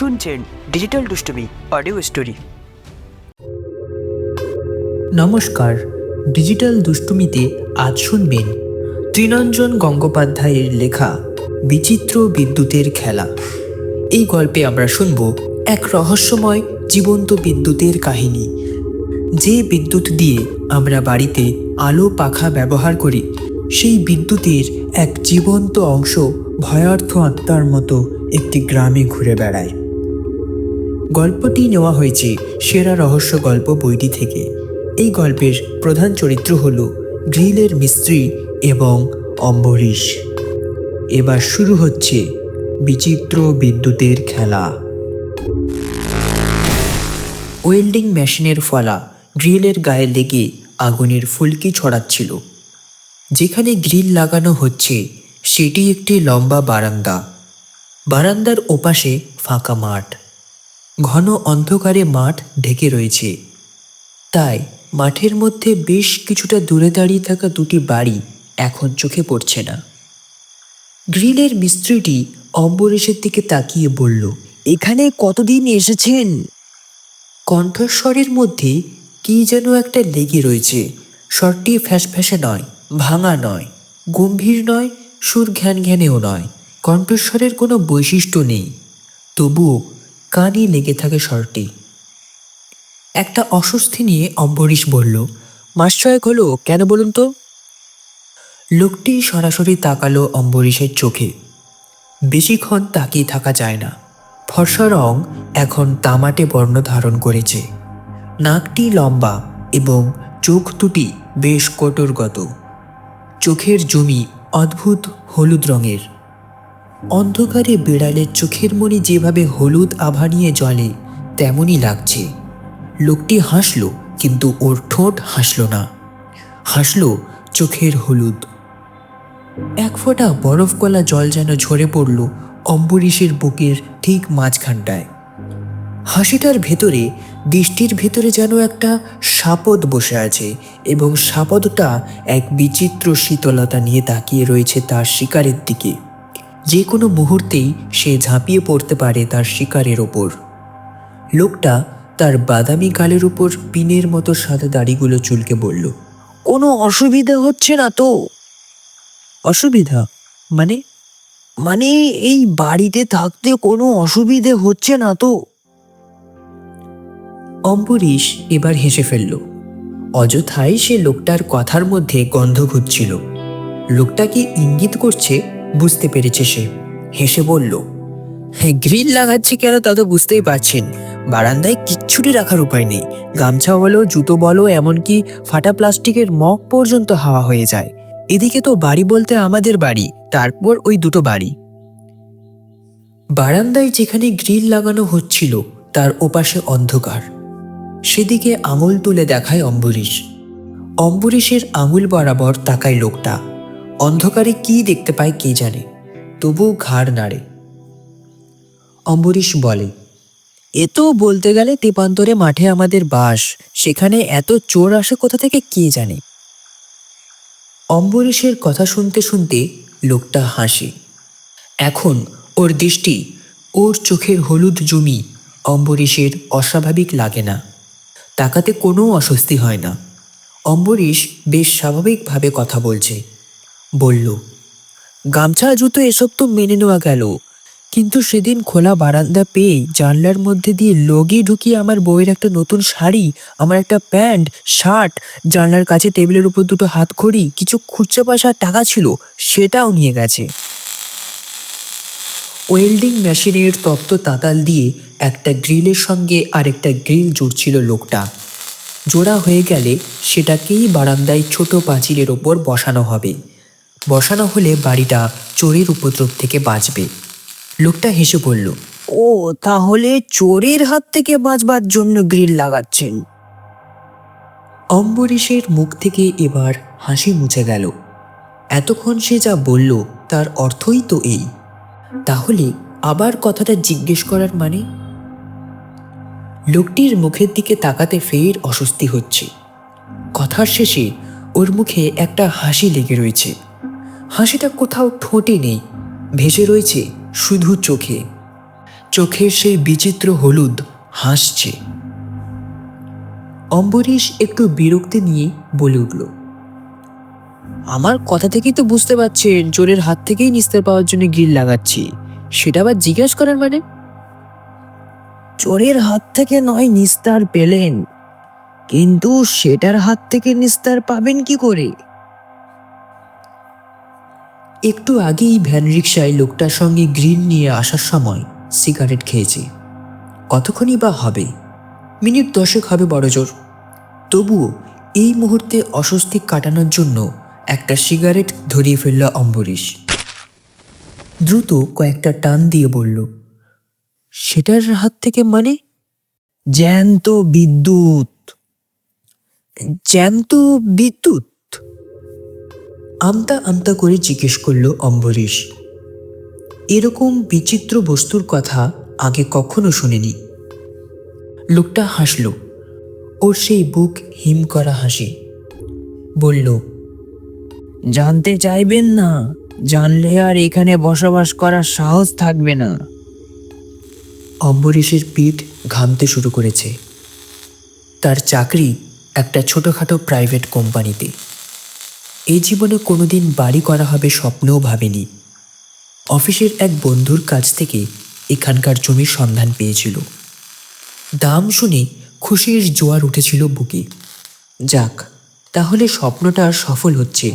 শুনছেন ডিজিটাল দুষ্টুমি audio story. নমস্কার, ডিজিটাল দুষ্টুমিতে আজ শুনবেন তৃণঞ্জন গঙ্গোপাধ্যায়ের লেখা বিচিত্র বিদ্যুতের খেলা। এই গল্পে আমরা শুনব এক রহস্যময় জীবন্ত বিদ্যুতের কাহিনী। যে বিদ্যুৎ দিয়ে আমরা বাড়িতে আলো পাখা ব্যবহার করি, সেই বিদ্যুতের এক জীবন্ত অংশ ভয়ার্থ আত্মার মতো একটি গ্রামে ঘুরে বেড়ায়। গল্পটি নেওয়া হয়েছে সেরা রহস্য গল্প বইটি থেকে। এই গল্পের প্রধান চরিত্র হল গ্রিলের মিস্ত্রি এবং অম্বরীশ। এবার শুরু হচ্ছে বিচিত্র বিদ্যুতের খেলা। ওয়েল্ডিং মেশিনের ফলা গ্রিলের গায়ে লেগে আগুনের ফুলকি ছড়াচ্ছিল। যেখানে গ্রিল লাগানো হচ্ছে সেটি একটি লম্বা বারান্দা। বারান্দার ওপাশে ফাঁকা মাঠ। ঘন অন্ধকারে মাঠ ঢেকে রয়েছে, তাই মাঠের মধ্যে বেশ কিছুটা দূরে দাঁড়িয়ে থাকা দুটি বাড়ি এখন চোখে পড়ছে না। গ্রিলের মিস্ত্রিটি অম্বরীশের দিকে তাকিয়ে বলল, এখানে কতদিন এসেছেন? কণ্ঠস্বরের মধ্যে কি যেন একটা লেগে রয়েছে। স্বরটি ফ্যাসফ্যাসে নয়, ভাঙা নয়, গম্ভীর নয়, সুর ঘ্যান ঘ্যানেও নয়। কণ্ঠস্বরের কোনো বৈশিষ্ট্য নেই, তবুও কানে লেগে থাকে স্বরটি। একটা অস্বস্তি নিয়ে অম্বরীশ বলল, মাস ছয়েক হলো, কেন বলুন তো? লোকটি সরাসরি তাকালো অম্বরীশের চোখে। বেশিক্ষণ তাকিয়ে থাকা যায় না। ফর্সা রং এখন তামাটে বর্ণ ধারণ করেছে। নাকটি লম্বা এবং চোখ দুটি বেশ কটরগত। চোখের জমি অদ্ভুত হলুদ রঙের। অন্ধকারে বিড়ালের চোখের মণি যেভাবে হলুদ আভা নিয়ে জ্বলে, তেমনই লাগছে। লোকটি হাসল, কিন্তু ওর ঠোঁট হাসল না, হাসল চোখের হলুদ। এক ফোঁটা বরফ গলা জল যেন ঝরে পড়ল অম্বরীশের বুকের ঠিক মাঝখানটায়। হাসিটার ভেতরে, দৃষ্টির ভেতরে যেন একটা শাপদ বসে আছে, এবং শাপদটা এক বিচিত্র শীতলতা নিয়ে তাকিয়ে রয়েছে তার শিকারের দিকে। যে কোনো মুহূর্তেই সে ঝাঁপিয়ে পড়তে পারে তার শিকারের ওপর। লোকটা তার বাদামি গালের উপর পিনের মতো সাদা দাড়িগুলো চুলকে বলল, কোনো অসুবিধা হচ্ছে না তো? অসুবিধা মানে? মানে এই বাড়িতে থাকতে কোনো অসুবিধে হচ্ছে না তো? অম্বরীশ এবার হেসে ফেলল। অযথাই সে লোকটার কথার মধ্যে গন্ধ খুঁজছিল। লোকটা কি ইঙ্গিত করছে বুঝতে পেরেছে সে। হেসে বলল, হ্যাঁ, গ্রিল লাগাচ্ছি কেন তা তো বুঝতেই পারছেন। বারান্দায় কিচ্ছুটি রাখার উপায় নেই। গামছা বলো, জুতো বলো, এমনকি ফাটা প্লাস্টিকের মগ পর্যন্ত হাওয়া হয়ে যায়। এদিকে তো বাড়ি বলতে আমাদের বাড়ি, তারপর ওই দুটো বাড়ি। বারান্দায় যেখানে গ্রিল লাগানো হচ্ছিল তার ওপাশে অন্ধকার। সেদিকে আঙুল তুলে দেখায় অম্বরীশ। অম্বরীশের আঙুল বরাবর তাকায় লোকটা। অন্ধকারে কি দেখতে পায় কে জানে, তবুও ঘাড় নাড়ে। অম্বরীশ বলে, এ তো বলতে গেলে তেপান্তরে মাঠে আমাদের বাস, সেখানে এত চোর আসে কোথা থেকে কে জানে। অম্বরীশের কথা শুনতে শুনতে লোকটা হাসে। এখন ওর দৃষ্টি, ওর চোখের হলুদ জমি অম্বরীশের অস্বাভাবিক লাগে না। তাকাতে কোনো অস্বস্তি হয় না। অম্বরীশ বেশ স্বাভাবিকভাবে কথা বলছে। বলল, গামছা জুতো এসব তো মেনে নেওয়া গেল, কিন্তু সেদিন খোলা বারান্দা পেয়ে জানলার মধ্যে দিয়ে লগি ঢুকিয়ে আমার বউয়ের একটা নতুন শাড়ি, আমার একটা প্যান্ট, শার্ট, জানলার কাছে টেবিলের উপর দুটো হাতঘড়ি, কিছু খুচরা পয়সা টাকা ছিল, সেটাও নিয়ে গেছে। ওয়েল্ডিং মেশিনের তপ্ত তাতাল দিয়ে একটা গ্রিলের সঙ্গে আরেকটা গ্রিল জুড়ছিল লোকটা। জোড়া হয়ে গেলে সেটাকেই বারান্দায় ছোট পাঁচিলের ওপর বসানো হবে। বসানো হলে বাড়িটা চোরের উপদ্রব থেকে বাঁচবে। লোকটা হেসে বলল, ও তাহলে চোরের হাত থেকে বাঁচবার জন্য গ্রিল লাগাচ্ছেন? অম্বরীশের মুখ থেকে এবার হাসি মুছে গেল। এতক্ষণ সে যা বলল তার অর্থই তো এই। তাহলে আবার কথাটা জিজ্ঞেস করার মানে? লোকটির মুখের দিকে তাকাতে ফের অস্বস্তি হচ্ছে। কথার শেষে ওর মুখে একটা হাসি লেগে রয়েছে। হাসিটা কোথাও ঠোঁটে নেই, ভেসে রয়েছে শুধু চোখে। চোখের সেই বিচিত্র হলুদ হাসছে। অম্বরীশ একটু বিরক্তি নিয়ে বলে উঠল, আমার কথা থেকেই তো বুঝতে পারছেন চোরের হাত থেকেই নিস্তার পাওয়ার জন্য গ্রিল লাগাচ্ছি। সেটা আবার জিজ্ঞাসা করার মানে? চোরের হাত থেকে নয় নিস্তার পেলেন, কিন্তু সেটার হাত থেকে নিস্তার পাবেন কি করে? একটু আগেই ভ্যান রিক্সায় লোকটার সঙ্গে গ্রিল নিয়ে আসার সময় সিগারেট খেয়েছে। কতক্ষণই বা হবে? মিনিট 10 হবে বড়জোর। তবুও এই মুহূর্তে অস্বস্তি কাটানোর জন্য একটা সিগারেট ধরিয়ে ফেলল অম্বরীশ। দ্রুত কয়েকটা টান দিয়ে বলল, সেটার হাত থেকে মানে? জ্যান্ত বিদ্যুৎ। জ্যান্ত বিদ্যুৎ? আমতা আমতা করে জিজ্ঞেস করল অম্বরীশ। এরকম বিচিত্র বস্তুর কথা আগে কখনো শুনিনি। লোকটা হাসল, ওর সেই বুক হিম করা হাসি। বলল, জানতে চাইবেন না? জানলে আর এখানে বসবাস করার সাহস থাকবে না। অম্বরীশের পিঠ ঘামতে শুরু করেছে। তার চাকরি একটা ছোটখাটো প্রাইভেট কোম্পানিতে। এই জীবনে কোনোদিন বাড়ি করা হবে স্বপ্নেও ভাবেনি। অফিসের এক বন্ধুর কাছ থেকে এখানকার জমির সন্ধান পেয়েছিল। দাম শুনে খুশির জোয়ার উঠেছিল বুকে। যাক, তাহলে স্বপ্নটা সফল হচ্ছে।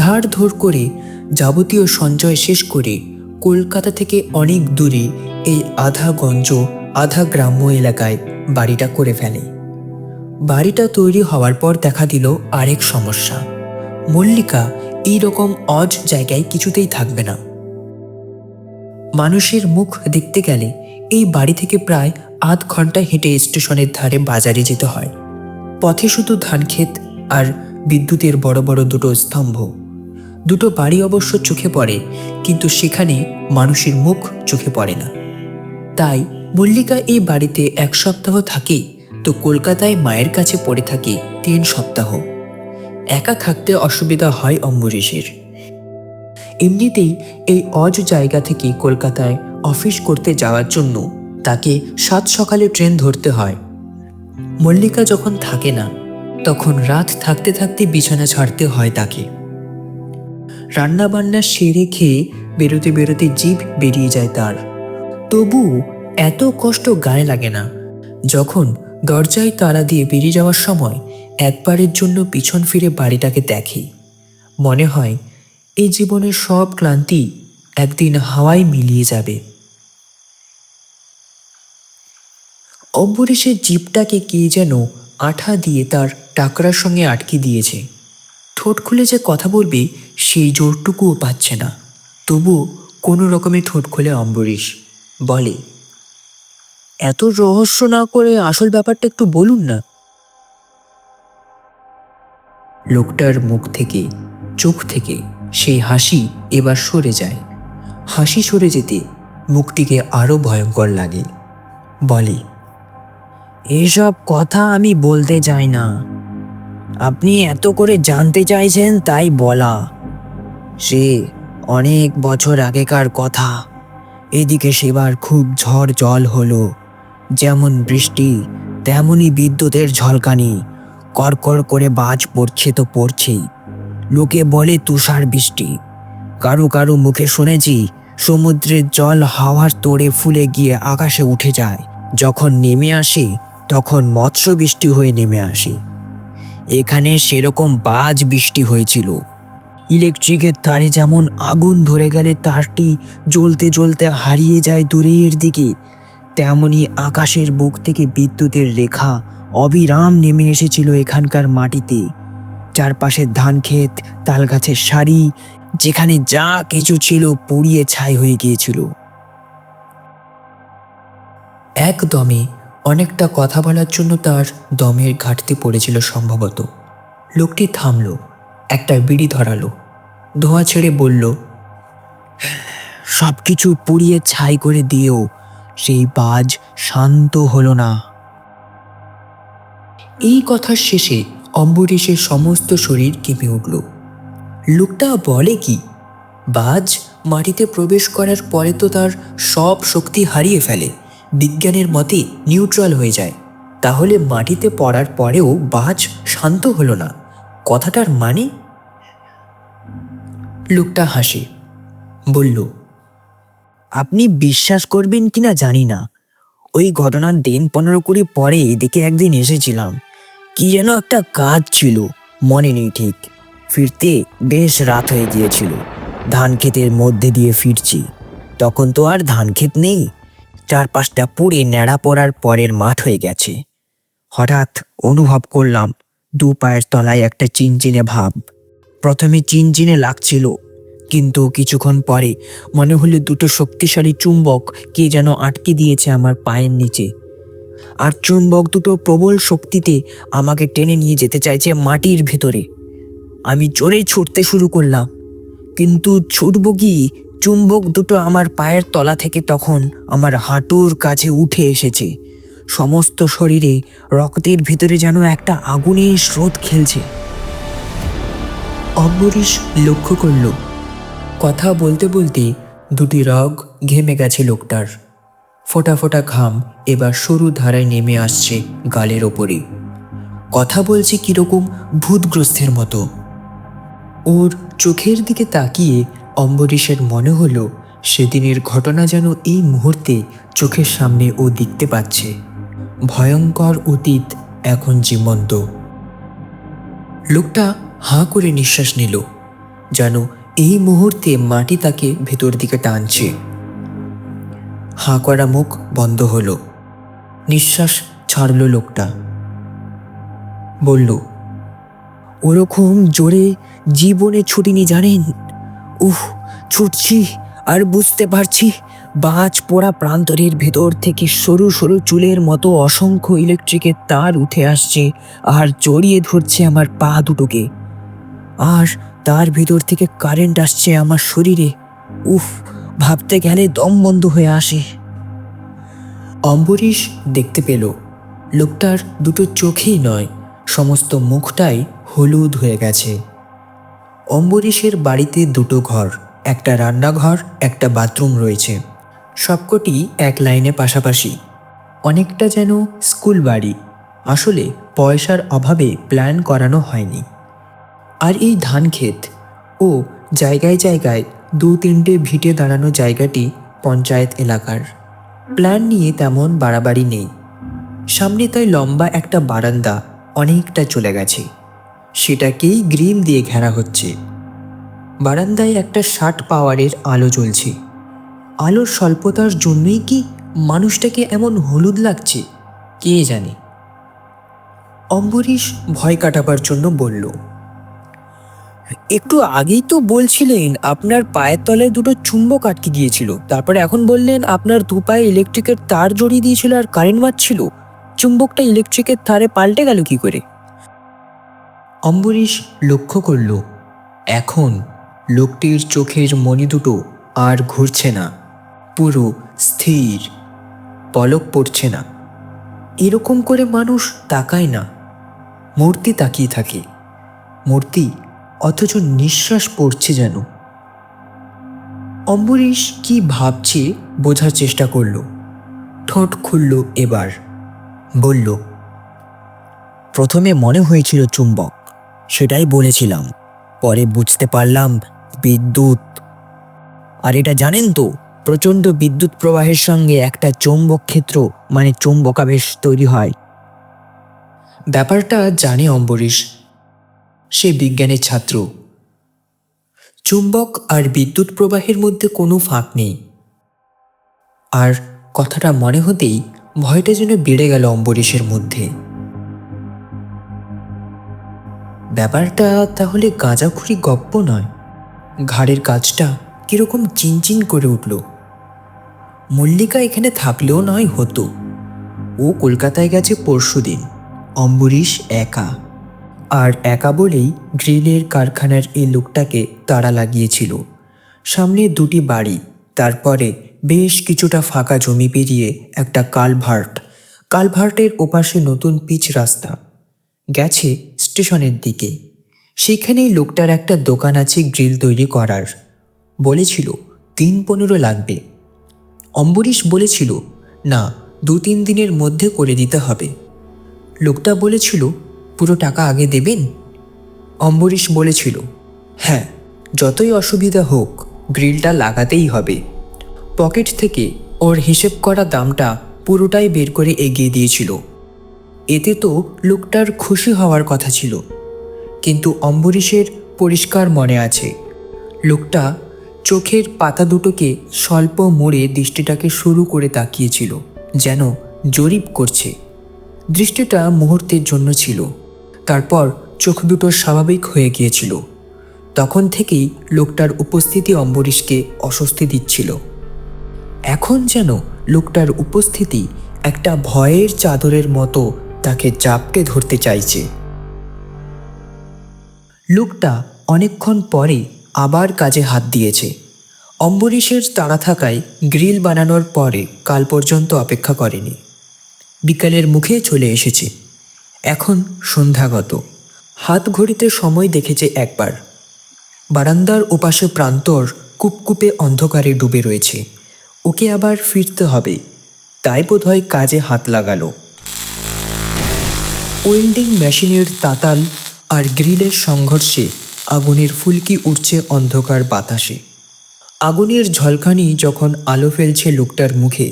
ধার ধর করে যাবতীয় সঞ্চয় শেষ করে কলকাতা থেকে অনেক দূরে এই আধা গঞ্জ আধা গ্রাম্য এলাকায় বাড়িটা করে ফেলে। বাড়িটা তৈরি হওয়ার পর দেখা দিল আরেক সমস্যা। মল্লিকা এই রকম অজ জায়গায় কিছুতেই থাকবে না। মানুষের মুখ দেখতে গেলে এই বাড়ি থেকে প্রায় আধ ঘন্টা হেঁটে স্টেশনের ধারে বাজারে যেতে হয়। পথে শুধু ধানক্ষেত আর বিদ্যুতের বড় বড় দুটো স্তম্ভ। দুটো বাড়ি অবশ্য চোখে পড়ে, কিন্তু সেখানে মানুষের মুখ চোখে পড়ে না। তাই মল্লিকা এই বাড়িতে 1 সপ্তাহ থাকে, তো কলকাতায় মায়ের কাছে পড়ে থাকে 3 সপ্তাহ। একা থাকতে অসুবিধা হয় অম্বরীশের। এমনিতেই এই অজ জায়গা থেকে কলকাতায় অফিস করতে যাওয়ার জন্য তাকে 7 সকালে ট্রেন ধরতে হয়। মল্লিকা যখন থাকে না, তখন রাত থাকতে থাকতে বিছানা ছাড়তে হয় তাকে। রান্না বান্না সেরে খেয়ে বেরোতে বেরোতে জিভ বেরিয়ে যায় তার। তবু এত কষ্ট গায়ে লাগে না যখন দরজায় তালা দিয়ে বেরিয়ে যাওয়ার সময় একবারের জন্য পিছন ফিরে বাড়িটাকে দেখে। মনে হয় এই জীবনের সব ক্লান্তি একদিন হাওয়ায় মিলিয়ে যাবে। অম্বরীশের জিভটাকে কে যেন আঠা দিয়ে তার টাকরার সঙ্গে আটকে দিয়েছে। ঠোঁট খুলে যে কথা বলবে সেই জোরটুকুও পাচ্ছে না। তবুও কোনো রকমে ঠোঁট খোলে অম্বরীশ, বলে, এত রহস্য না করে আসল ব্যাপারটা একটু বলুন না। লোকটার মুখ থেকে, চোখ থেকে সেই হাসি এবার সরে যায়। হাসি সরে যেতে মুখটিকে আরো ভয়ঙ্কর লাগে। বলে, এসব কথা আমি বলতে চাই না। আপনি এত করে জানতে চাইছেন তাই বলা। সে অনেক বছর আগেকার কথা। এদিকে সেবার খুব ঝড় জল হলো। যেমন বৃষ্টি তেমনই বিদ্যুতের ঝলকানি। কড়কড় করে বাজ পড়ছে তো পড়ছেই। লোকে বলে তুষার বৃষ্টি। কারো কারো মুখে শুনেছি সমুদ্রের জল হাওয়ার তোড়ে ফুলে গিয়ে আকাশে উঠে যায়। যখন নেমে আসে তখন মৎস্য বৃষ্টি হয়ে নেমে আসে। এখানে সেরকম বাজ বৃষ্টি হয়েছিল। ইলেকট্রিকের তারে যেমন আগুন ধরে গেলে তারটি জ্বলতে জ্বলতে হারিয়ে যায় দূরের দিকে, তেমনি আকাশের বুক থেকে বিদ্যুতের রেখা অবিরাম নেমে এসেছিল এখানকার মাটিতে। চারপাশে ধানক্ষেত, তালগাছের সারি, যেখানে যা কিছু ছিল পুড়িয়ে ছাই হয়ে গিয়েছিল। একদমে অনেকটা কথা বলার জন্য তার দমের ঘাটতি পড়েছিল সম্ভবত। লোকটি থামল, একটা বিড়ি ধরালো, ধোঁয়া ছেড়ে বলল, সব কিছু পুড়িয়ে ছাই করে দিয়েও সেই বাজ শান্ত হলো না। এই কথার শেষে অম্বরীশের সমস্ত শরীর কেঁপে উঠল। লোকটা বলে কি, বাজ মাটিতে প্রবেশ করার পরে তো তার সব শক্তি হারিয়ে ফেলে, বিজ্ঞানের মতে নিউট্রাল হয়ে যায়। তাহলে মাটিতে পড়ার পরেও বাজ শান্ত হলো না, কথাটার মানে? লোকটা হাসে, বলল, আপনি বিশ্বাস করবেন কিনা জানি না, ওই ঘটনার দিন 15-20 পরে এদিকে একদিন এসেছিলাম। কি যেন একটা কাজ ছিল, মনে নেই ঠিক। ফিরতে বেশ রাত হয়ে গিয়েছিল। ধান ক্ষেতের মধ্যে দিয়ে ফিরছি, তখন তো আর ধান ক্ষেত নেই, চারপাশটা পুড়ে ন্যাড়া পড়ার পরের মাঠ হয়ে গেছে। হঠাৎ অনুভব করলাম দু পায়ের তলায় একটা চিনচিনে ভাব। প্রথমে চিনচিনে লাগছিল, কিন্তু কিছুক্ষণ পরে মনে হলো দুটো শক্তিশালী চুম্বক কে যেন আটকে দিয়েছে আমার পায়ের নিচে। আর চুম্বক দুটো প্রবল শক্তিতে আমাকে টেনে নিয়ে যেতে চাইছে মাটির ভেতরে। আমি জোরে ছুটতে শুরু করলাম, কিন্তু ছুটব কি, চুম্বক দুটো আমার পায়ের তলা থেকে তখন আমার হাঁটুর কাছে উঠে এসেছে। সমস্ত শরীরে রক্তের ভিতরে যেন একটা আগুনের স্রোত খেলছে। অম্বরীশ লক্ষ্য করল, কথা বলতে বলতে দুটি রগ ঘেমে গেছে লোকটার। ফোঁটা ফোঁটা ঘাম এবার সরু ধারায় নেমে আসছে গালের ওপরে। কথা বলছে কিরকম ভূতগ্রস্তের মতো। ওর চোখের দিকে তাকিয়ে অম্বরীশের মনে হলো সেদিনের ঘটনা যেন এই মুহূর্তে চোখের সামনে ও দেখতে পাচ্ছে। ভয়ঙ্কর অতীত এখন জীবন্ত। লোকটা হাঁ করে নিঃশ্বাস নিল, যেন এই মুহূর্তে মাটি তাকে ভেতর দিকে টানছে। হাঁ করা মুখ বন্ধ হলো, নিঃশ্বাস ছাড়ল লোকটা। বলল, ওরকম জোরে জীবনে ছুটিনি জানেন। উহ, ছুটছি আর বুঝতে পারছি বাজ পোড়া প্রান্তরের ভেতর থেকে সরু সরু চুলের মতো অসংখ্য ইলেকট্রিকের তার উঠে আসছে আর জড়িয়ে ধরছে আমার পা দুটোকে। আর তার ভিতর থেকে কারেন্ট আসছে আমার শরীরে। উফ, ভাবতে গেলে দম বন্ধ হয়ে আসে। অম্বরীশ দেখতে পেল লোকটার দুটো চোখেই নয়, সমস্ত মুখটাই হলুদ হয়ে গেছে। অম্বরীশের বাড়িতে দুটো ঘর, একটা রান্নাঘর, একটা বাথরুম রয়েছে, সবকটি এক লাইনে পাশাপাশি। অনেকটা যেন স্কুল বাড়ি, আসলে পয়সার অভাবে প্ল্যান করানো হয়নি। আর এই ধান ক্ষেত ও জায়গায় জায়গায় 2-3টে ভিটে দাঁড়ানো জায়গাটি পঞ্চায়েত এলাকার। প্ল্যান নিয়ে তেমন বাড়াবাড়ি নেই। সামনে তাই লম্বা একটা বারান্দা অনেকটা চলে গেছে, সেটাকেই গ্রিল দিয়ে ঘেরা হচ্ছে। বারান্দায় একটা 60 পাওয়ারের আলো জ্বলছে। আলোর স্বল্পতার জন্যই কি মানুষটাকে এমন হলুদ লাগছে, কে জানে। অম্বরীশ ভয় কাটাবার জন্য বলল, একটু আগেই তো বলছিলেন আপনার পায়ের তলায় দুটো চুম্বক আটকে গিয়েছিল, তারপরে এখন বললেন আপনার দু পায়ে ইলেকট্রিকের তার জড়িয়ে দিয়েছিল আর কারেন্ট মারছিল। চুম্বকটা ইলেকট্রিকের তারে পাল্টে গেল কি করে? অম্বরীশ লক্ষ্য করল এখন লোকটির চোখের মণি দুটো আর ঘুরছে না, পুরো স্থির, পলক পড়ছে না। এরকম করে মানুষ তাকায় না, মূর্তি তাকিয়ে থাকে। মূর্তি, অথচ নিঃশ্বাস পড়ছে যেন। অম্বরীশ কি ভাবছে বোঝার চেষ্টা করল, ঠোঁট খুলল এবার, বলল, প্রথমে মনে হয়েছিল চুম্বক, সেটাই বলেছিলাম, পরে বুঝতে পারলাম বিদ্যুৎ। আর এটা জানেন তো, প্রচণ্ড বিদ্যুৎ প্রবাহের সঙ্গে একটা চৌম্বক ক্ষেত্র মানে চৌম্বকাবেশ তৈরি হয়। ব্যাপারটা জানে অম্বরীশ, সে বিজ্ঞানের ছাত্র। চুম্বক আর বিদ্যুৎ প্রবাহের মধ্যে কোনো ফাঁক নেই। আর কথাটা মনে হতেই ভয়টা যেন বেড়ে গেল অম্বরীশের মধ্যে। ব্যাপারটা তাহলে গাঁজাখুরি গপ্প নয়। ঘাড়ের কাজটা কিরকম চিনচিন করে উঠল। মল্লিকা এখানে থাকলেও নয় হতো, ও কলকাতায় গেছে পরশুদিন। অম্বরীশ একা, আর একা বলেই গ্রিলের কারখানার এই লোকটাকে তাড়া লাগিয়েছিল। সামনে দুটি বাড়ি, তারপরে বেশ কিছুটা ফাঁকা জমি পেরিয়ে একটা কালভার্ট। কালভার্টের ওপাশে নতুন পিচ রাস্তা গেছে স্টেশনের দিকে। সেখানেই লোকটার একটা দোকান আছে গ্রিল তৈরি করার। বলেছিল দিন 15 লাগবে। অম্বরীশ বলেছিল, না, 2-3 দিনের মধ্যে করে দিতে হবে। লোকটা বলেছিল, পুরো টাকা আগে দেবেন? অম্বরীশ বলেছিল, হ্যাঁ, যতই অসুবিধা হোক গ্রিলটা লাগাতেই হবে। পকেট থেকে ওর হিসেব করা দামটা পুরোটাই বের করে এগিয়ে দিয়েছিল। এতে তো লোকটার খুশি হওয়ার কথা ছিল, কিন্তু অম্বরীশের পরিষ্কার মনে আছে লোকটা চোখের পাতা দুটোকে স্বল্প মোড়ে দৃষ্টিটাকে শুরু করে তাকিয়েছিল, যেন জরিপ করছে। দৃষ্টিটা মুহূর্তের জন্য ছিল, তারপর চোখ দুটো স্বাভাবিক হয়ে গিয়েছিল। তখন থেকেই লোকটার উপস্থিতি অম্বরীশকে অস্বস্তি দিচ্ছিল। এখন যেন লোকটার উপস্থিতি একটা ভয়ের চাদরের মতো তাকে চাপকে ধরতে চাইছে। লোকটা অনেকক্ষণ পরে আবার কাজে হাত দিয়েছে। অম্বরীশের তাড়া থাকায় গ্রিল বানানোর পরে কাল পর্যন্ত অপেক্ষা করেনি। বিকালের মুখে চলে এসেছে। এখন সন্ধ্যাগত। হাত ঘড়িতে সময় দেখেছে একবার। বারান্দার ওপাশে প্রান্তর কুপকুপে অন্ধকারে ডুবে রয়েছে। ওকে আবার ফিরতে হবে, তাই বোধহয় কাজে হাত লাগালো। ওয়েল্ডিং মেশিনের তাতাল আর গ্রিলের সংঘর্ষে আগুনের ফুলকি উঠছে অন্ধকার বাতাসে। আগুনের ঝলকানি যখন আলো ফেলছে লোকটার মুখে,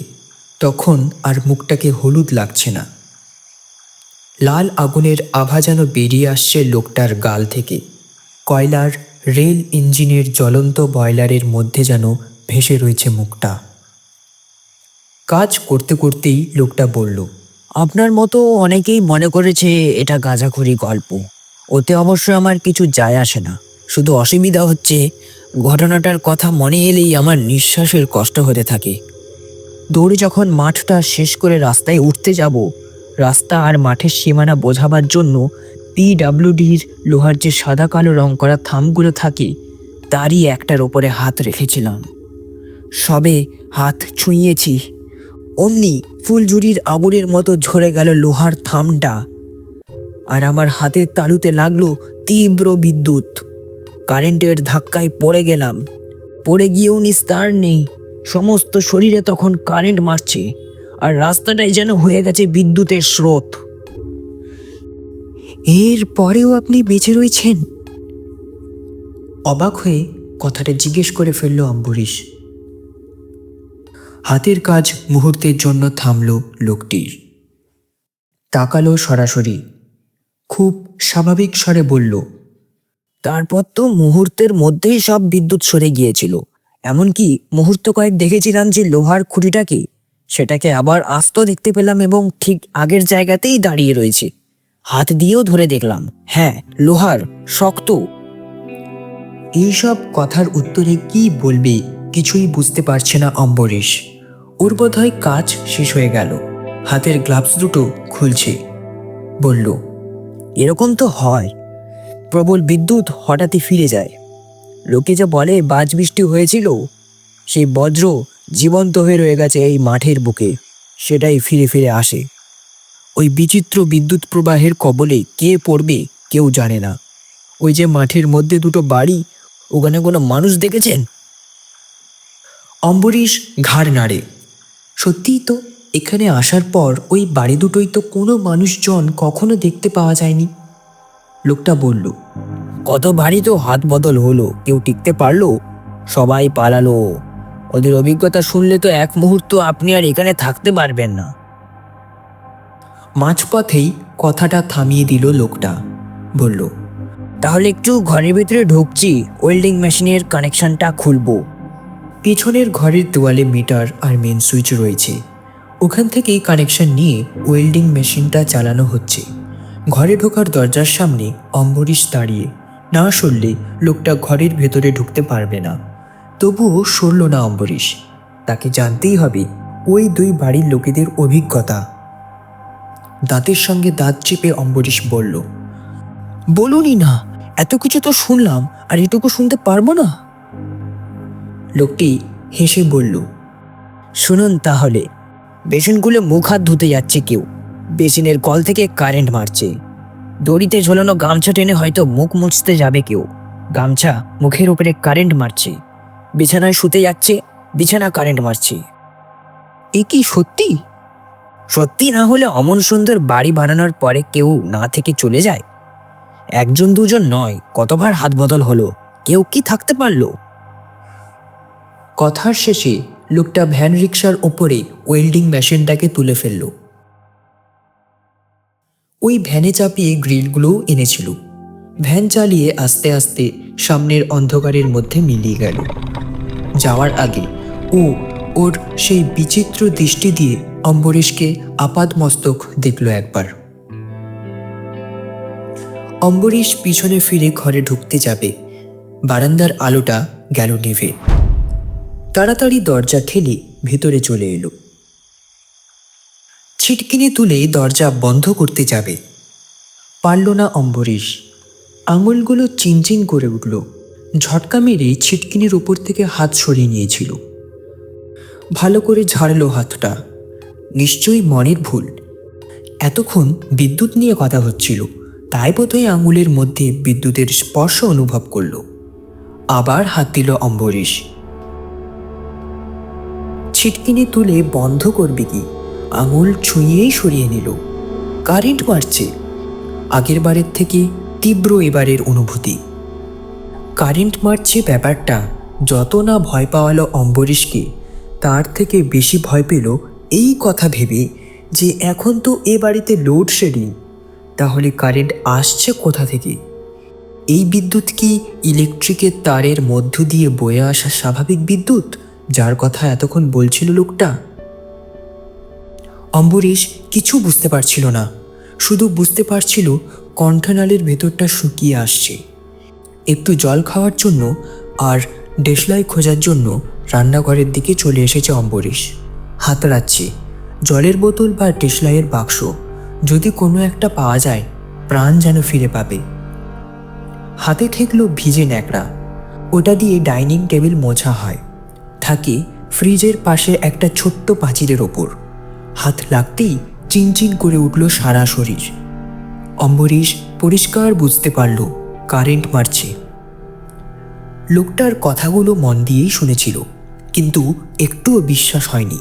তখন আর মুখটাকে হলুদ লাগছে না। লাল আগুনের আভা যেন বেরিয়ে আসছে লোকটার গাল থেকে। কয়লার রেল ইঞ্জিনের জ্বলন্ত বয়লারের মধ্যে যেন ভেসে রয়েছে মুখটা। কাজ করতে করতেই লোকটা বলল, আপনার মতো অনেকেই মনে করেছে এটা গাঁজাখুরি গল্প। ওতে অবশ্য আমার কিছু যায় আসে না। শুধু অসুবিধা হচ্ছে, ঘটনাটার কথা মনে এলেই আমার নিঃশ্বাসের কষ্ট হতে থাকে। দৌড়ে যখন মাঠটা শেষ করে রাস্তায় উঠতে যাব, রাস্তা আর মাঠের সীমানা বোঝাবার জন্য পিডাব্লিউডির লোহার যে সাদা কালো রং করা থামগুলো থাকে, তারই একটার ওপরে হাত রেখেছিলাম। সবে হাত ছুঁয়েছি, অমনি ফুলঝুরির আগুনের মতো ঝরে গেল লোহার থামটা, আর আমার হাতের তালুতে লাগলো তীব্র বিদ্যুৎ। কারেন্টের ধাক্কায় পড়ে গেলাম। পড়ে গিয়েও নিস্তার নেই, সমস্ত শরীরে তখন কারেন্ট মারছে, আর রাস্তাটাই যেন হয়ে গেছে বিদ্যুতের স্রোত। এর পরেও আপনি বেঁচে রয়েছেন? অবাক হয়ে কথাটা জিজ্ঞেস করে ফেলল অম্বরীশ। হাতের কাজ মুহূর্তের জন্য থামল লোকটির। তাকালো সরাসরি, খুব স্বাভাবিক স্বরে বলল, তারপর তো মুহূর্তের মধ্যেই সব বিদ্যুৎ সরে গিয়েছিল। এমনকি মুহূর্ত কয়েক দেখেছিলাম যে লোহার খুঁটিটাকে, সেটাকে আবার আস্ত দেখতে পেলাম এবং ঠিক আগের জায়গাতেই দাঁড়িয়ে রয়েছে। হাত দিয়েও ধরে দেখলাম, হ্যাঁ, লোহার, শক্ত। এইসব কথার উত্তরে কি বলবে কিছুই বুঝতে পারছে না অম্বরীশ। ওর বোধহয় কাজ শেষ হয়ে গেল। হাতের গ্লাভস দুটো খুলছে। বলল, এরকম তো হয়, প্রবল বিদ্যুৎ হঠাৎই ফিরে যায়। লোকে যা বলে বাজ বৃষ্টি হয়েছিল, সেই বজ্র জীবন্ত হয়ে রয়ে গেছে এই মাঠের বুকে, সেটাই ফিরে ফিরে আসে। ওই বিচিত্র বিদ্যুৎ প্রবাহের কবলে কে পড়বে কেউ জানে না। ওই যে মাঠের মধ্যে দুটো বাড়ি, ওখানে কোনো মানুষ দেখেছেন? অম্বরীশ ঘাড় নাড়ে। সত্যিই তো, এখানে আসার পর ওই বাড়ি দুটোই তো কোনো মানুষজন কখনো দেখতে পাওয়া যায়নি। লোকটা বলল, কত বাড়ি তো হাত বদল হলো, কেউ টিকতে পারলো? সবাই পালালো। ওদের অভিজ্ঞতা শুনলে তো এক মুহূর্ত আপনি আর এখানে থাকতে পারবেন না। মাঝপথেই কথাটা থামিয়ে দিল লোকটা। বলল, তাহলে একটু ঘরের ভিতরে ঢুকছি, ওয়েল্ডিং মেশিনের কানেকশনটা খুলবো। পেছনের ঘরের দেওয়ালে মিটার আর মেন সুইচ রয়েছে। ওখান থেকেই কানেকশন নিয়ে ওয়েল্ডিং মেশিনটা চালানো হচ্ছে। ঘরে ঢোকার দরজার সামনে অম্বরীশ দাঁড়িয়ে। না সরলে লোকটা ঘরের ভেতরে ঢুকতে পারবে না। তবুও সরল না অম্বরীশ। তাকে জানতেই হবে ওই দুই বাড়ির লোকেদের অভিজ্ঞতা। দাঁতের সঙ্গে দাঁত চেপে অম্বরীশ বলল, বলুনই না, এত কিছু তো শুনলাম, আর এটুকু শুনতে পারবো না? লোকটি হেসে বলল, শুনুন তাহলে। বেসিন খুলে মুখ হাত ধুতে যাচ্ছে কেউ, বেসিনের কল থেকে কারেন্ট মারছে। দড়িতে ঝোলানো গামছা টেনে হয়তো মুখ মুছতে যাবে কেউ, গামছা মুখের উপরে কারেন্ট মারছে। বিছানায় শুতে যাচ্ছে, বিছানা কারেন্ট মারছে। এ কি সত্যি? সত্যি না হলে অমন সুন্দর বাড়ি বানানোর পরে কেউ না থেকে চলে যায়? একজন দুজন নয়, কতবার হাত বদল হলো, কেউ কি থাকতে পারলো? কথার শেষে লোকটা ভ্যান রিক্সার ওপরে ওয়েল্ডিং মেশিনটাকে তুলে ফেলল। ওই ভ্যানে চাপিয়ে গ্রিলগুলোও এনেছিল। ভ্যান চালিয়ে আস্তে আস্তে সামনের অন্ধকারের মধ্যে মিলিয়ে গেল। যাওয়ার আগে ও ওর সেই বিচিত্র দৃষ্টি দিয়ে অম্বরীশকে আপাদমস্তক দেখল একবার। অম্বরীশ পিছনে ফিরে ঘরে ঢুকতে যাবে, বারান্দার আলোটা গেল নিভে। তাড়াতাড়ি দরজা ঠেলে ভেতরে চলে এলো। ছিটকিনি তুলে দরজা বন্ধ করতে যাবে, পারল না অম্বরীশ। আঙুলগুলো চিনচিন করে উঠল। ঝটকা মেরে ছিটকিনির উপর থেকে হাত সরিয়ে নিয়েছিল। ভালো করে ঝাড়ল হাতটা। নিশ্চয়ই মনের ভুল। এতক্ষণ বিদ্যুৎ নিয়ে কথা হচ্ছিল, তাই বোধহয় আঙুলের মধ্যে বিদ্যুতের স্পর্শ অনুভব করল। আবার হাত দিল অম্বরীশ। ছিটকিনি তুলে বন্ধ করবে কি, আঙুল ছুঁয়েই সরিয়ে নিল। কারেন্ট মারছে। আগের বারের থেকে তীব্র এবারের অনুভূতি। কারেন্ট মারছে ব্যাপারটা যত না ভয় পাওয়ালো অম্বরীশকে, তার থেকে বেশি ভয় পেল এই কথা ভেবে যে এখন তো এ বাড়িতে লোডশেডিং, তাহলে কারেন্ট আসছে কোথা থেকে? এই বিদ্যুৎ কি ইলেকট্রিকের তারের মধ্য দিয়ে বয়ে আসা স্বাভাবিক বিদ্যুৎ, যার কথা এতক্ষণ বলছিল লোকটা? অম্বরীশ কিছু বুঝতে পারছিল না, শুধু বুঝতে পারছিল কণ্ঠনালীর ভেতরটা শুকিয়ে আসছে। একটু জল খাওয়ার জন্য আর দেশলাই খোঁজার জন্য রান্নাঘরের দিকে চলে এসেছে অম্বরীশ। হাতড়াচ্ছে জলের বোতল বা দেশলাইয়ের বাক্স, যদি কোনো একটা পাওয়া যায় প্রাণ যেন ফিরে পাবে। হাতে ঠেকলো ভিজে ন্যাকড়া, ওটা দিয়ে ডাইনিং টেবিল মোছা হয়, থাকে ফ্রিজের পাশে একটা ছোট্ট পাঁচিলের ওপর। হাত লাগতেই চিনচিন করে উঠল সারা শরীর। অম্বরীশ পরিষ্কার বুঝতে পারল কারেন্ট মারছে। লোকটার কথাগুলো মন দিয়েই শুনেছিল, কিন্তু একটুও বিশ্বাস হয়নি।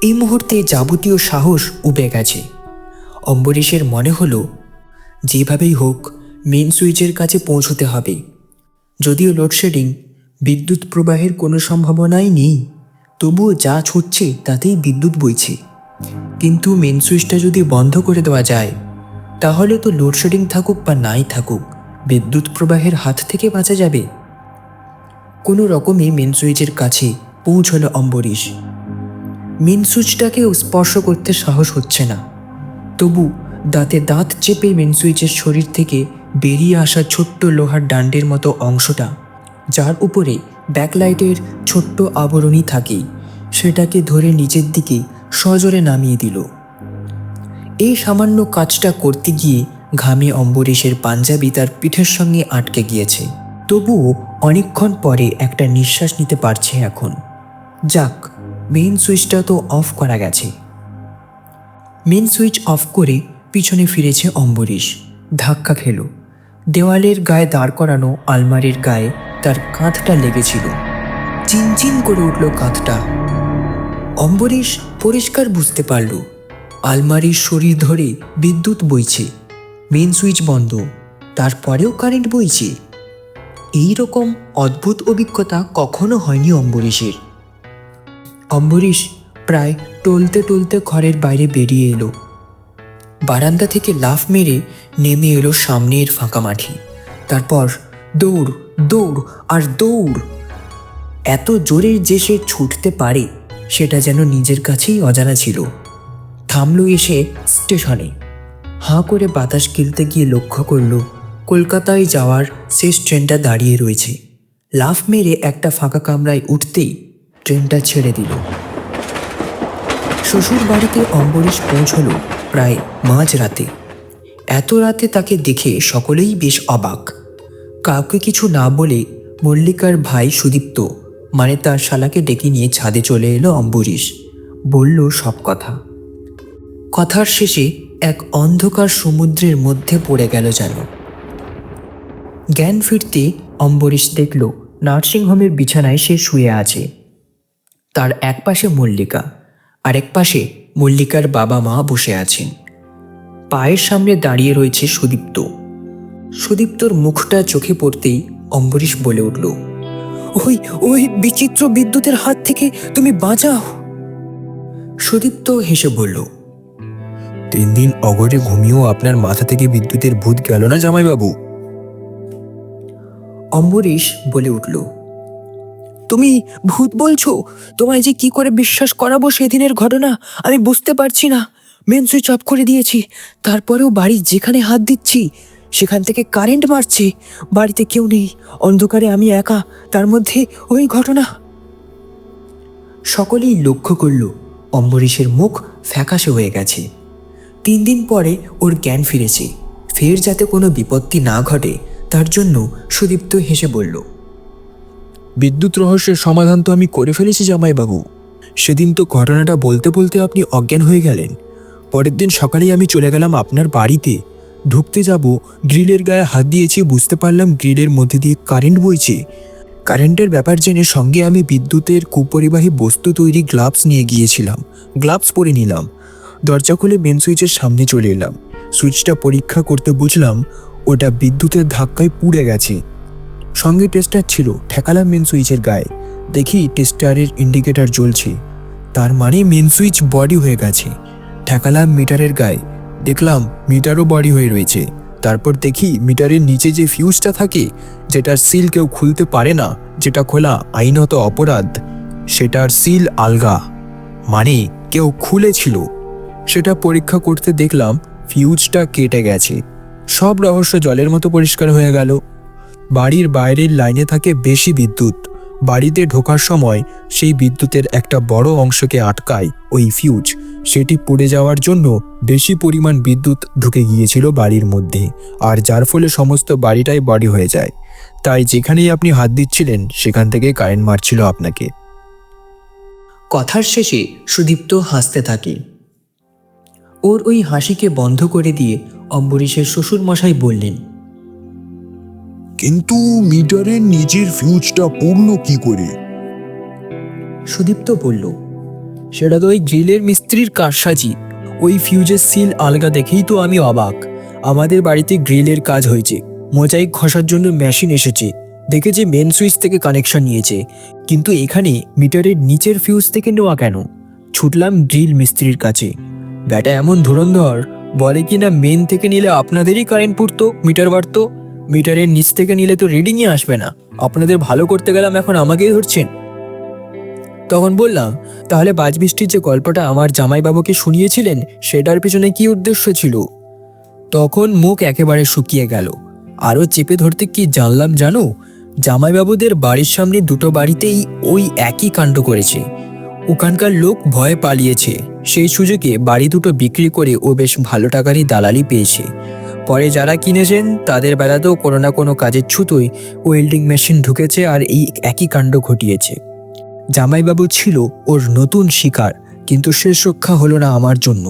এই মুহূর্তে যাবতীয় সাহস উবে গেছে। অম্বরীশের মনে হলো যেভাবেই হোক মেন সুইচের কাছে পৌঁছতে হবে। যদিও লোডশেডিং, বিদ্যুৎ প্রবাহের কোনো সম্ভাবনাই নেই, তবুও যা ছুটছে তাতেই বিদ্যুৎ বইছে। কিন্তু মেন সুইচটা যদি বন্ধ করে দেওয়া যায়, তাহলে তো লোডশেডিং থাকুক বা নাই থাকুক, বিদ্যুৎ প্রবাহের হাত থেকে বাঁচা যাবে। কোনো রকমে মেন সুইচের কাছে পৌঁছল অম্বরীশ। মেন সুইচটাকেও স্পর্শ করতে সাহস হচ্ছে না, তবু দাঁতে দাঁত চেপে মেন সুইচের শরীর থেকে বেরিয়ে আসা ছোট্ট লোহার ডান্ডের মতো অংশটা, যার উপরে ব্যাকলাইটের ছোট্ট আবরণী থাকে, সেটাকে ধরে নিচের দিকে সজোরে নামিয়ে দিল। এই সামান্য কাজটা করতে গিয়ে ঘামে অম্বরীশের পাঞ্জাবি তার পিঠের সঙ্গে আটকে গিয়েছে, তবুও অনেকক্ষণ পরে একটা নিঃশ্বাস নিতে পারছে এখন। যাক, মেইন সুইচটা তো অফ করা গেছে। মেন সুইচ অফ করে পিছনে ফিরেছে অম্বরীশ। ধাক্কা খেল। দেওয়ালের গায়ে দাঁড় করানো আলমারির গায়ে তার কাঁধটা লেগেছিল। চিনচিন করে উঠল কাঁধটা। অম্বরীশ পরিষ্কার বুঝতে পারল আলমারির শরীর ধরে বিদ্যুৎ বইছে। মেন সুইচ বন্ধ, তারপরেও কারেন্ট বইছে। এই রকম অদ্ভুত অভিজ্ঞতা কখনো হয়নি অম্বরীশের। অম্বরীশ প্রায় টলতে টলতে ঘরের বাইরে বেরিয়ে এলো। বারান্দা থেকে লাফ মেরে নেমে এলো সামনের ফাঁকা মাঠে। তারপর দৌড়, দৌড় আর দৌড়। এত জোরে যে সে ছুটতে পারে সেটা যেন নিজের কাছেই অজানা ছিল। থামল এসে স্টেশনে। হাঁ করে বাতাস গিলতে গিয়ে লক্ষ্য করল কলকাতায় যাওয়ার শেষ ট্রেনটা দাঁড়িয়ে রয়েছে। লাফ মেরে একটা ফাঁকা কামরায় উঠতেই ট্রেনটা ছেড়ে দিল। শ্বশুর বাড়িতে অম্বরীশ পৌঁছল প্রায় মাঝরাতে। এত রাতে তাকে দেখে সকলেই বেশ অবাক। কাউকে কিছু না বলে মল্লিকার ভাই সুদীপ্ত, মানে তার শালাকে ডেকে নিয়ে ছাদে চলে এলো অম্বরীশ। বলল সব কথা। কথার শেষে এক অন্ধকার সমুদ্রের মধ্যে পড়ে গেল যেন। জ্ঞান ফিরতে অম্বরীশ দেখল নার্সিংহোমের বিছানায় সে শুয়ে আছে। তার এক পাশে মল্লিকা, আরেক পাশে মল্লিকার বাবা মা বসে আছেন। পায়ের সামনে দাঁড়িয়ে রয়েছে সুদীপ্ত। সুদীপ্তর মুখটা চোখে পড়তেই অম্বরীশ বলে উঠল, ওই ওই বিচিত্র বিদ্যুতের হাত থেকে তুমি বাঁচাও। সুদীপ্ত হেসে বলল, 3 দিন অঘরে ঘুমিয়েও আপনার মাথা থেকে বিদ্যুতের ভূত গেল না জামাইবাবু? অম্বরীশ বলে উঠল, তুমি ভূত বলছো? তোমায় যে কি করে বিশ্বাস করাবো সেদিনের ঘটনা আমি বুঝতে পারছি না। মেন সুইচ অফ করে দিয়েছি, তারপরেও বাড়ির যেখানে হাত দিচ্ছি সেখান থেকে কারেন্ট মারছে। বাড়িতে কেউ নেই, অন্ধকারে আমি একা, তার মধ্যে ওই ঘটনা। সকলেই লক্ষ্য করল অম্বরীশের মুখ ফ্যাকাশে হয়ে গেছে। 3 দিন পরে ওর জ্ঞান ফিরেছে। ফের যাতে কোনো বিপত্তি না ঘটে তার জন্য সুদীপ্ত হেসে বলল, বিদ্যুৎ রহস্যের সমাধান তো আমি করে ফেলেছি জামাইবাবু। সেদিন তো ঘটনাটা বলতে বলতে আপনি অজ্ঞান হয়ে গেলেন। পরের দিন সকালেই আমি চলে গেলাম আপনার বাড়িতে। ঢুকতে যাব, গ্রিলের গায়ে হাত দিয়েছি, বুঝতে পারলাম গ্রিলের মধ্যে দিয়ে কারেন্ট বইছে। কারেন্টের ব্যাপার জেনে সঙ্গে আমি বিদ্যুতের কুপরিবাহী বস্তু তৈরি গ্লাভস নিয়ে গিয়েছিলাম। গ্লাভস পরে নিলাম, দরজা খুলে মেন সুইচের সামনে চলে এলাম। সুইচটা পরীক্ষা করতে বুঝলাম ওটা বিদ্যুতের ধাক্কায় পুড়ে গেছে। সঙ্গে টেস্টার ছিল, ঠেকালাম মেন সুইচের গায়ে, দেখি টেস্টারের ইন্ডিকেটর জ্বলছে, তার মানে মেন সুইচ বডি হয়ে গেছে। ঠেকালাম মিটারের গায়ে, দেখলাম মিটারও বডি হয়ে রয়েছে। তারপর দেখি মিটারের নিচে যে ফিউজটা থাকে, যেটার সিল কেউ খুলতে পারে না, যেটা খোলা আইনত অপরাধ, সেটার সিল আলগা, মানে কেউ খুলেছিল। সেটা পরীক্ষা করতে দেখলাম ফিউজটা কেটে গেছে। সব রহস্য জলের মতো পরিষ্কার হয়ে গেল। বাড়ির বাইরের লাইনে থাকে বেশি বিদ্যুৎ, বাড়িতে ঢোকার সময় সেই বিদ্যুতের একটা বড় অংশকে আটকায় ওই ফিউজ। সেটি পড়ে যাওয়ার জন্য বেশি পরিমাণ বিদ্যুৎ ঢুকে গিয়েছিল বাড়ির মধ্যে, আর যার ফলে সমস্ত বাড়িটাই বডি হয়ে যায়। তাই যেখানেই আপনি হাত দিচ্ছিলেন সেখান থেকে কারেন্ট মারছিল আপনাকে। কথার শেষে সুদীপ্ত হাসতে থাকে। ওর ওই হাসিকে বন্ধ করে দিয়ে অম্বরীশের শ্বশুরমশাই বললেন, কিন্তু মিটারের নিচের ফিউজটা পড়লো কি করে? সুদীপ্ত বলল, সেটা তো ওই গ্রিলের মিস্ত্রির কারসাজি। ওই ফিউজের সিল আলগা দেখেই তো আমি অবাক। আমাদের বাড়িতে গ্রিলের কাজ হয়েছে, মোজাইক ঘষার জন্য মেশিন এসেছে, দেখেছি মেন সুইচ থেকে কানেকশন নিয়েছে, কিন্তু এখানে মিটারের নিচের ফিউজ থেকে নেওয়া কেন? ছুটলাম গ্রিল মিস্ত্রির কাছে। ব্যাটা এমন ধুরন্ধর, বলে কি না মেন থেকে নিলে আপনাদেরই কারেন্ট পুড়তো, মিটার বাড়তো, মিটারের নিচ থেকে নিলে তো রিডিংই আসবে না, আপনাদের ভালো করতে গেলাম, এখন আমাকেই ধরছেন। তখন বললাম, তাহলে বাজবৃষ্টির যে গল্পটা আমার জামাইবাবুকে শুনিয়েছিলেন সেটার পিছনে কি উদ্দেশ্য ছিল? তখন মুখ একেবারে শুকিয়ে গেল। আরও চেপে ধরতে কি জানলাম জানো, জামাইবাবুদের বাড়ির সামনে দুটো বাড়িতেই ওই একই কাণ্ড করেছে। ওখানকার লোক ভয়ে পালিয়েছে, সেই সুযোগে বাড়ি দুটো বিক্রি করে ও বেশ ভালো টাকারই দালালি পেয়েছে। পরে যারা কিনেছেন তাদের বেলাতেও কোনো না কোনো কাজের ছুতোয় ওয়েল্ডিং মেশিন ঢুকেছে আর এই একই কাণ্ড ঘটিয়েছে। জামাইবাবু ছিল ওর নতুন শিকার, কিন্তু শেষ রক্ষা হলো না আমার জন্য।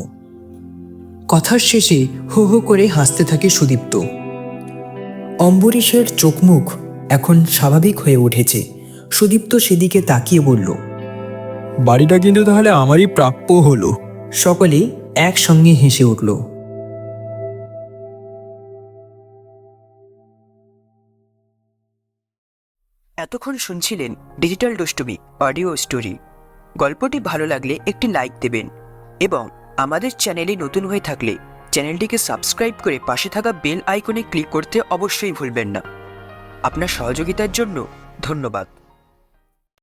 কথার শেষে হো হো করে হাসতে থাকে সুদীপ্ত। অম্বরীশের চোখমুখ এখন স্বাভাবিক হয়ে উঠেছে। সুদীপ্ত সেদিকে তাকিয়ে বলল, বাড়িটা কিন্তু তাহলে আমারই প্রাপ্য হলো। সকলেই একসঙ্গে হেসে উঠল। এতক্ষণ শুনছিলেন ডিজিটাল দুষ্টুমি অডিও স্টোরি। গল্পটি ভালো লাগলে একটি লাইক দেবেন এবং আমাদের চ্যানেলে নতুন হয়ে থাকলে চ্যানেলটিকে সাবস্ক্রাইব করে পাশে থাকা বেল আইকনে ক্লিক করতে অবশ্যই ভুলবেন না। আপনার সহযোগিতার জন্য ধন্যবাদ।